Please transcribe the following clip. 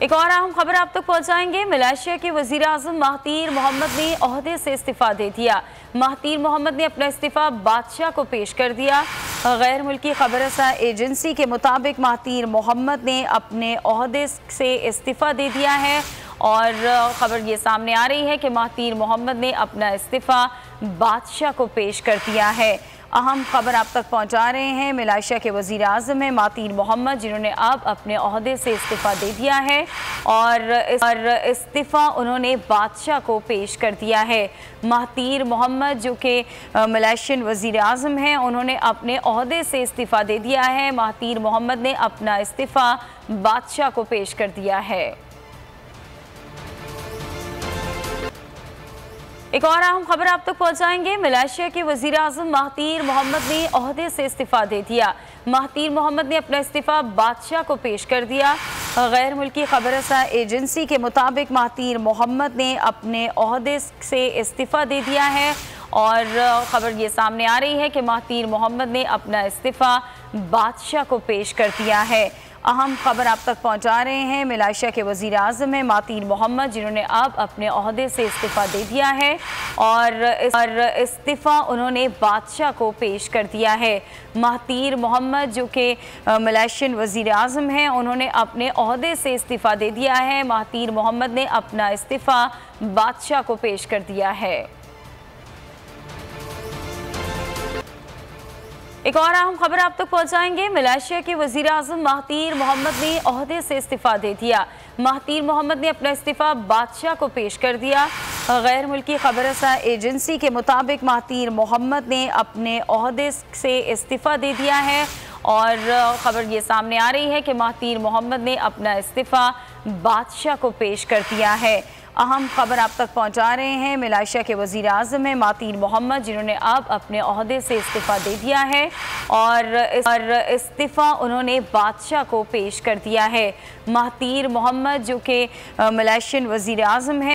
एक और अहम खबर आप तक पहुंचाएंगे। मलेशिया के वजीर आजम महातीर मोहम्मद ने ओहदे से इस्तीफा दे दिया। महातीर मोहम्मद ने अपना इस्तीफा बादशाह को पेश कर दिया। गैर मुल्की खबरसा एजेंसी के मुताबिक महातीर मोहम्मद ने अपने ओहदे से इस्तीफा दे दिया है और खबर ये सामने आ रही है कि महातीर मोहम्मद ने अपना इस्तीफा बादशाह को पेश कर दिया है। अहम खबर आप तक पहुंचा रहे हैं। मलेशिया के वजीर आज़म हैं महातीर मोहम्मद, जिन्होंने अब अपने ओहदे से इस्तीफ़ा दे दिया है और इस्तीफ़ा उन्होंने बादशाह को पेश कर दिया है। महातीर मोहम्मद जो कि मलेशियन वजीर आज़म हैं, उन्होंने अपने ओहदे से इस्तीफ़ा दे दिया है। महातीर मोहम्मद ने अपना इस्तीफ़ा बादशाह को पेश कर दिया है। एक और अहम खबर आप तक पहुंचाएंगे। मलेशिया के वजीर आज़म महातीर मोहम्मद ने ओहदे से इस्तीफ़ा दे दिया। महातीर मोहम्मद ने अपना इस्तीफ़ा बादशाह को पेश कर दिया। गैर मुल्की खबरसा एजेंसी के मुताबिक महातीर मोहम्मद ने अपने ओहदे से इस्तीफ़ा दे दिया है और ख़बर ये सामने आ रही है कि महातीर मोहम्मद ने अपना इस्तीफ़ा बादशाह को पेश कर दिया है। अहम खबर आप तक पहुंचा रहे हैं। मलेशिया के वजीर आज़म हैं महातीर मोहम्मद, जिन्होंने अब अपने ओहदे से इस्तीफ़ा दे दिया है और इस्तीफ़ा उन्होंने बादशाह को पेश कर दिया है। महातीर मोहम्मद जो कि मलेशियन वजीर आज़म हैं, उन्होंने अपने ओहदे से इस्तीफ़ा दे दिया है। महातीर मोहम्मद ने अपना इस्तीफ़ा बादशाह को पेश कर दिया है। एक और अहम खबर आप तक पहुंचाएंगे। मलेशिया के वजीर आज़म महातीर मोहम्मद ने ओहदे से इस्तीफ़ा दे दिया। महातीर मोहम्मद ने अपना इस्तीफ़ा बादशाह को पेश कर दिया। गैर मुल्की खबरसा एजेंसी के मुताबिक महातीर मोहम्मद ने अपने ओहदे से इस्तीफ़ा दे दिया है और ख़बर ये सामने आ रही है कि महातीर मोहम्मद ने अपना इस्तीफ़ा बादशाह को पेश कर दिया है। अहम खबर आप तक पहुंचा रहे हैं। मलेशिया के वजीर आज़म हैं महातीर मोहम्मद, जिन्होंने अब अपने ओहदे से इस्तीफ़ा दे दिया है और इस्तीफ़ा उन्होंने बादशाह को पेश कर दिया है। महातीर मोहम्मद जो कि मलेशियन वजीर आज़म हैं,